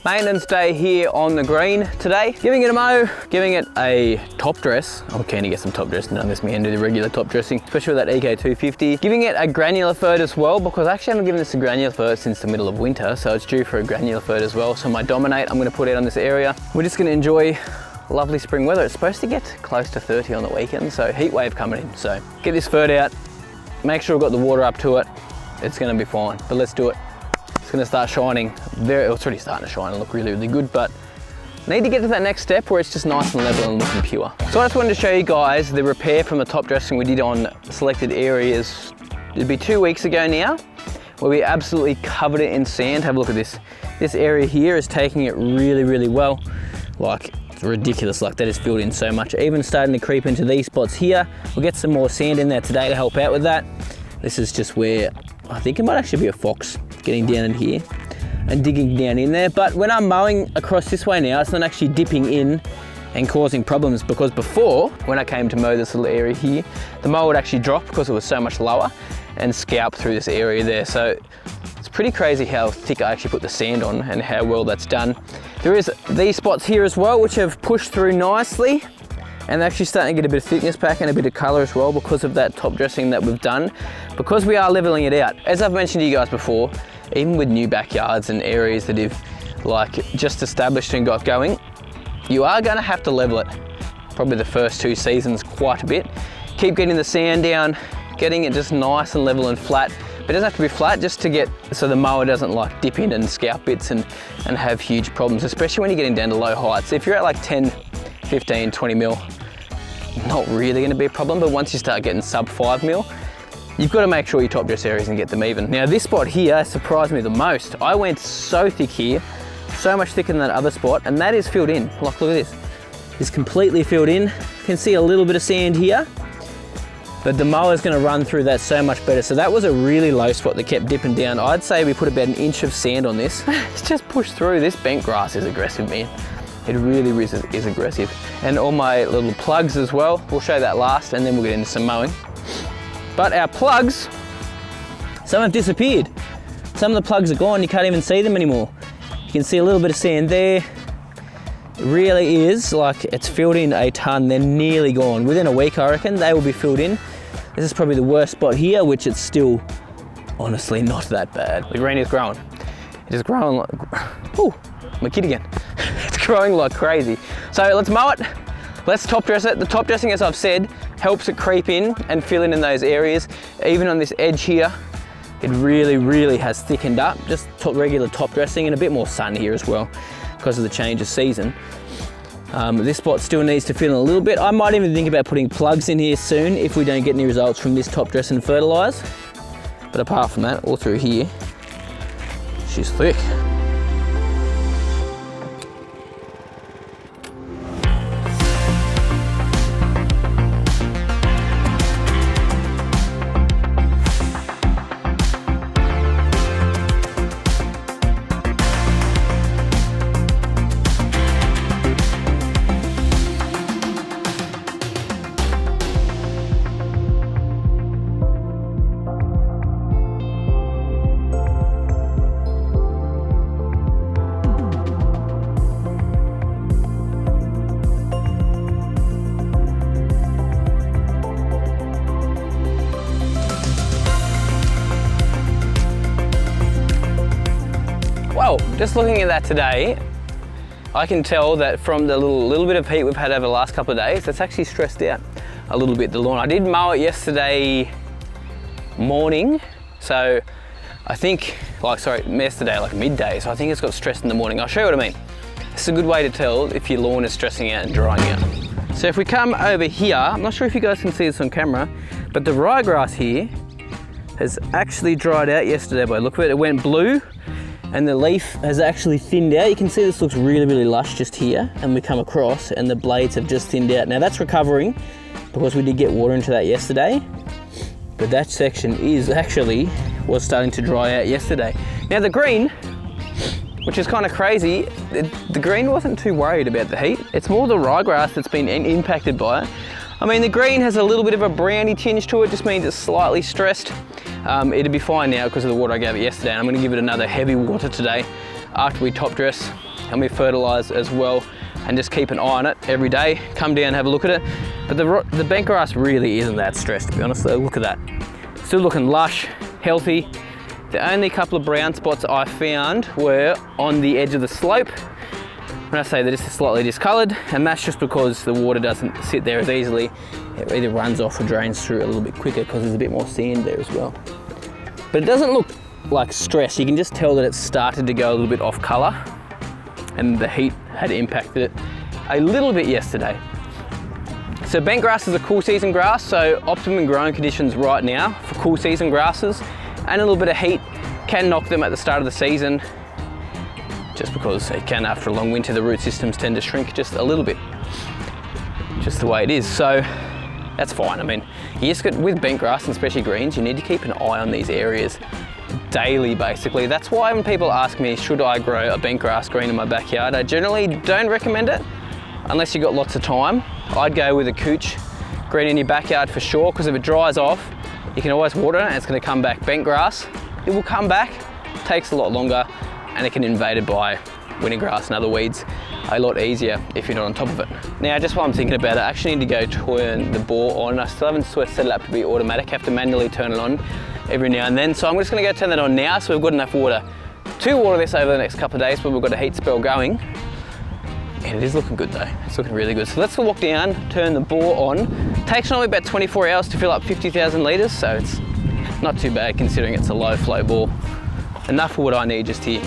Maintenance day here on the green today. Giving it a mow, giving it a top dress. I'm keen to get some top dressing done this weekend, do the regular top dressing, especially with that EK250. Giving it a granular fert as well, because I actually haven't given this a granular fert since the middle of winter, so it's due for a granular fert as well. So my Dominate I'm going to put out on this area. We're just going to enjoy lovely spring weather. It's supposed to get close to 30 on the weekend, so heat wave coming in. So get this fert out, make sure we've got the water up to it. It's going to be fine, but let's do it. It's going to start shining. It's already starting to shine and look really, really good, but need to get to that next step where it's just nice and level and looking pure. So I just wanted to show you guys the repair from the top dressing we did on selected areas. It'd be 2 weeks ago now, where we absolutely covered it in sand. Have a look at this. This area here is taking it really, really well. Like, it's ridiculous, like that is filled in so much. Even starting to creep into these spots here. We'll get some more sand in there today to help out with that. This is just where I think it might actually be a fox getting down in here and digging down in there. But when I'm mowing across this way now, it's not actually dipping in and causing problems, because before, when I came to mow this little area here, the mower would actually drop because it was so much lower and scalp through this area there. So it's pretty crazy how thick I actually put the sand on and how well that's done. There is these spots here as well, which have pushed through nicely, and they're actually starting to get a bit of thickness back and a bit of color as well because of that top dressing that we've done, because we are leveling it out. As I've mentioned to you guys before, even with new backyards and areas that have like just established and got going, you are going to have to level it probably the first 2 seasons quite a bit. Keep getting the sand down, getting it just nice and level and flat. But it doesn't have to be flat, just to get so the mower doesn't like dip in and scalp bits and have huge problems, especially when you're getting down to low heights. If you're at like 10, 15, 20 mil, not really going to be a problem, but once you start getting sub 5 mil, you've got to make sure you top dress areas and get them even. Now this spot here surprised me the most. I went so thick here, so much thicker than that other spot, and that is filled in. Like, look at this. It's completely filled in. You can see a little bit of sand here, but the mower's going to run through that so much better. So that was a really low spot that kept dipping down. I'd say we put about 1 inch of sand on this. It's just pushed through. This bent grass is aggressive, man. It really is aggressive. And all my little plugs as well. We'll show that last, and then we'll get into some mowing. But our plugs, some have disappeared. Some of the plugs are gone. You can't even see them anymore. You can see a little bit of sand there. It really is like it's filled in a ton. They're nearly gone. Within a week, I reckon, they will be filled in. This is probably the worst spot here, which it's still honestly not that bad. The green is growing. It is growing like, ooh, my kid again. It's growing like crazy. So let's mow it. Let's top dress it. The top dressing, as I've said, helps it creep in and fill in those areas. Even on this edge here, it really, really has thickened up. Just regular top dressing and a bit more sun here as well because of the change of season. This spot still needs to fill in a little bit. I might even think about putting plugs in here soon if we don't get any results from this top dress and fertilise. But apart from that, all through here, she's thick. Well, just looking at that today, I can tell that from the little bit of heat we've had over the last couple of days, it's actually stressed out a little bit, the lawn. I did mow it yesterday morning, so I think, yesterday, like midday, so I think it's got stressed in the morning. I'll show you what I mean. It's a good way to tell if your lawn is stressing out and drying out. So if we come over here, I'm not sure if you guys can see this on camera, but the ryegrass here has actually dried out yesterday, boy. Look at it, it went blue, and the leaf has actually thinned out. You can see this looks really, really lush just here, and we come across and the blades have just thinned out. Now that's recovering because we did get water into that yesterday, but that section was starting to dry out yesterday. Now the green, which is kind of crazy, the green wasn't too worried about the heat. It's more the ryegrass that's been impacted by it. I mean, the green has a little bit of a browny tinge to it, just means it's slightly stressed. It'll be fine now because of the water I gave it yesterday, and I'm going to give it another heavy water today after we top dress and we fertilise as well, and just keep an eye on it every day. Come down, have a look at it. But the bent grass really isn't that stressed, to be honest. Look at that. Still looking lush, healthy. The only couple of brown spots I found were on the edge of the slope. When I say they're just slightly discoloured, and that's just because the water doesn't sit there as easily. It either runs off or drains through a little bit quicker because there's a bit more sand there as well. But it doesn't look like stress. You can just tell that it's started to go a little bit off colour, and the heat had impacted it a little bit yesterday. So bent grass is a cool season grass, so optimum growing conditions right now for cool season grasses, and a little bit of heat can knock them at the start of the season, just because it can, after a long winter, the root systems tend to shrink just a little bit. Just the way it is, so that's fine. I mean, you just got, with bent grass and especially greens, you need to keep an eye on these areas daily, basically. That's why when people ask me, should I grow a bent grass green in my backyard, I generally don't recommend it unless you've got lots of time. I'd go with a couch green in your backyard for sure, because if it dries off, you can always water it and it's going to come back. Bent grass, it will come back, takes a lot longer, and it can be invaded by winter grass and other weeds a lot easier if you're not on top of it. Now, just while I'm thinking about it, I actually need to go turn the bore on. I still haven't set it up to be automatic. I have to manually turn it on every now and then. So I'm just gonna go turn that on now, so we've got enough water to water this over the next couple of days, but we've got a heat spell going. And it is looking good though. It's looking really good. So let's go walk down, turn the bore on. Takes normally about 24 hours to fill up 50,000 litres, so it's not too bad considering it's a low flow bore. Enough for what I need just here.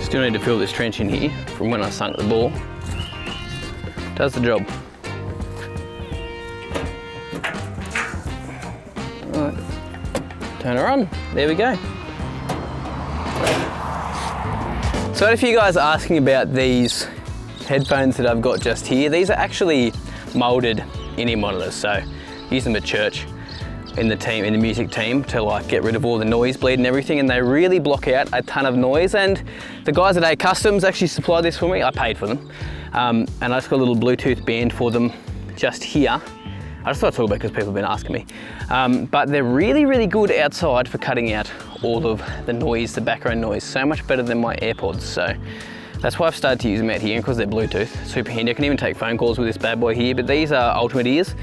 Still need to fill this trench in here from when I sunk the bore. Does the job. Alright, turn her on, there we go. So I had a few guys asking about these headphones that I've got just here. These are actually molded in-ear monitors, so use them at church in the music team to like get rid of all the noise bleed and everything, and they really block out a ton of noise. And the guys at A Customs actually supplied this for me. I paid for them, and I just got a little Bluetooth band for them just here. I just thought I'd talk about it because people have been asking me. But they're really, really good outside for cutting out all of the noise, the background noise, so much better than my AirPods. So that's why I've started to use them out here, because they're Bluetooth, super handy. I can even take phone calls with this bad boy here, but these are Ultimate Ears.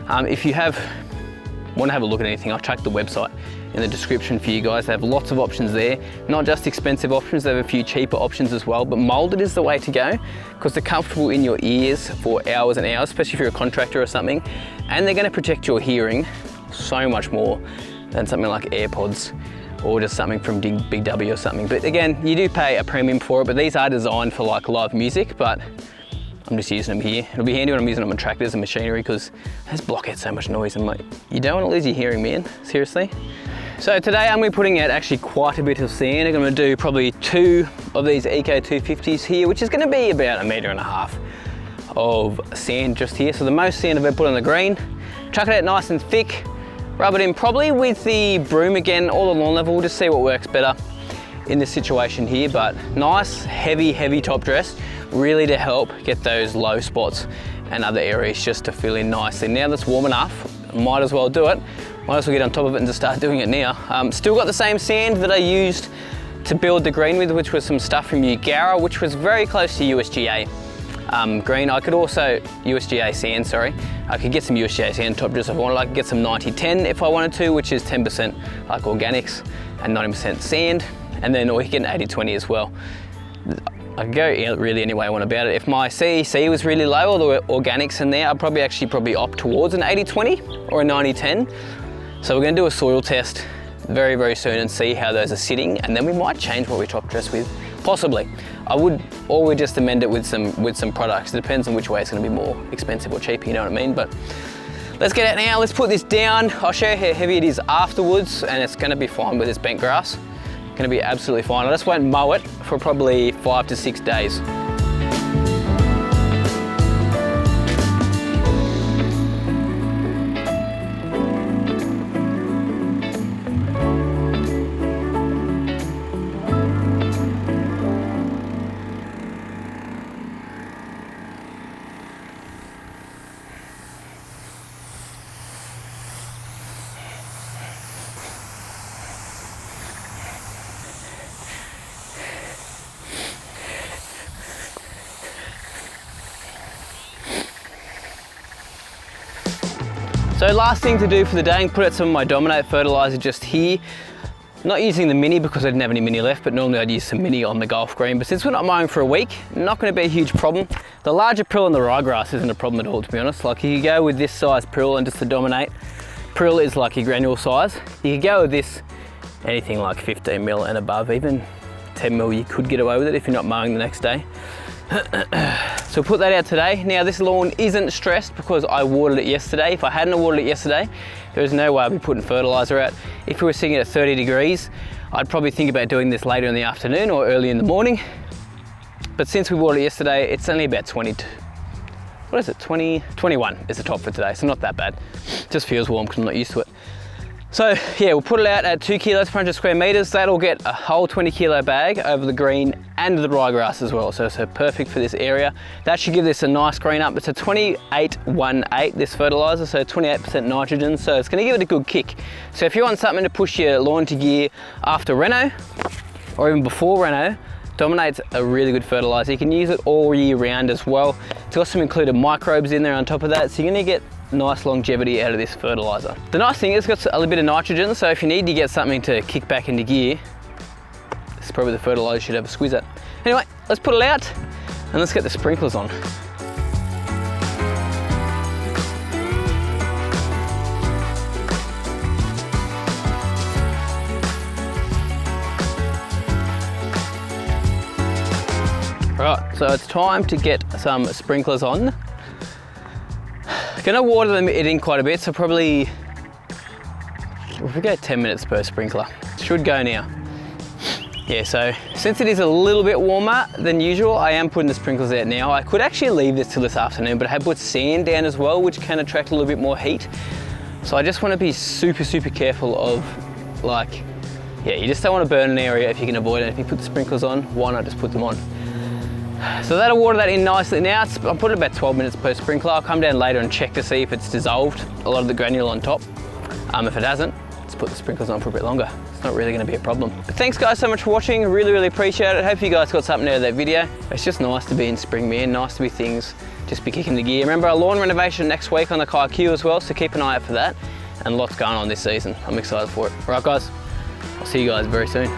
If you want to have a look at anything, I'll chuck the website in the description for you guys. They have lots of options there, not just expensive options, they have a few cheaper options as well, but molded is the way to go because they're comfortable in your ears for hours and hours, especially if you're a contractor or something, and they're going to protect your hearing so much more than something like AirPods or just something from Big W or something. But again, you do pay a premium for it, but these are designed for like live music, but I'm just using them here. It'll be handy when I'm using them on tractors and machinery because they just block out so much noise. I'm like, you don't want to lose your hearing, man, seriously. So today I'm going to be putting out actually quite a bit of sand. I'm going to do probably 2 of these Eco 250s here, which is going to be about 1.5 meters of sand just here. So the most sand I've ever put on the green. Chuck it out nice and thick, rub it in probably with the broom again, all along level. We'll just see what works better in this situation here, but nice, heavy top dress, really to help get those low spots and other areas just to fill in nicely. Now that's warm enough, might as well do it. Might as well get on top of it and just start doing it now. Still got the same sand that I used to build the green with, which was some stuff from Ugara, which was very close to USGA green. I could also, USGA sand, sorry. I could get some USGA sand top dress if I wanted. I could get some 90-10 if I wanted to, which is 10% like organics and 90% sand. And then, or you get an 80-20 as well. I could go really any way I want about it. If my CEC was really low or the organics in there, I'd probably opt towards an 80-20 or a 90-10. So we're going to do a soil test very soon and see how those are sitting, and then we might change what we top dress with, possibly. I would, or we just amend it with some products. It depends on which way it's going to be more expensive or cheap, you know what I mean? But let's get out now, let's put this down. I'll show you how heavy it is afterwards, and it's going to be fine with this bent grass. Going to be absolutely fine. I just won't mow it for probably 5 to 6 days. So last thing to do for the day, and put out some of my Dominate fertilizer just here. Not using the mini because I didn't have any mini left, but normally I'd use some mini on the golf green. But since we're not mowing for a week, not going to be a huge problem. The larger prill and the ryegrass isn't a problem at all, to be honest. Like you could go with this size prill and just to Dominate. Prill is like your granule size. You could go with this, anything like 15 mil and above, even 10 mil you could get away with it if you're not mowing the next day. So put that out today. Now this lawn isn't stressed because I watered it yesterday. If I hadn't watered it yesterday, there was no way I'd be putting fertilizer out. If we were sitting at 30 degrees, I'd probably think about doing this later in the afternoon or early in the morning. But since we watered it yesterday, it's only about 21 is the top for today, so not that bad. Just feels warm because I'm not used to it. So yeah, we'll put it out at 2 kilos per 100 square meters. That'll get a whole 20 kilo bag over the green and the ryegrass as well. So perfect for this area. That should give this a nice green up. It's a 2818, this fertilizer, so 28% nitrogen. So it's gonna give it a good kick. So if you want something to push your lawn to gear after reno, or even before reno, Dominate's a really good fertilizer. You can use it all year round as well. It's got some included microbes in there on top of that, so you're gonna get nice longevity out of this fertilizer. The nice thing is it's got a little bit of nitrogen, so if you need to get something to kick back into gear, this is probably the fertilizer you should have a squeeze at. Anyway, let's put it out and let's get the sprinklers on. Right, so it's time to get some sprinklers on. Gonna water them in quite a bit, so probably, if we go 10 minutes per sprinkler, should go now. Yeah, so since it is a little bit warmer than usual, I am putting the sprinklers out now. I could actually leave this till this afternoon, but I have put sand down as well, which can attract a little bit more heat. So I just want to be super, super careful of, like, yeah, you just don't want to burn an area if you can avoid it. If you put the sprinklers on, why not just put them on? So that'll water that in nicely now. I'm putting about 12 minutes per sprinkler. I'll come down later and check to see if it's dissolved a lot of the granule on top. If it hasn't, let's put the sprinklers on for a bit longer. It's not really going to be a problem. But thanks guys so much for watching. Really, really appreciate it. Hope you guys got something out of that video. It's just nice to be in spring, man. Nice to be things, just be kicking the gear. Remember our lawn renovation next week on the Kikuyu as well, so keep an eye out for that. And lots going on this season. I'm excited for it. All right guys, I'll see you guys very soon.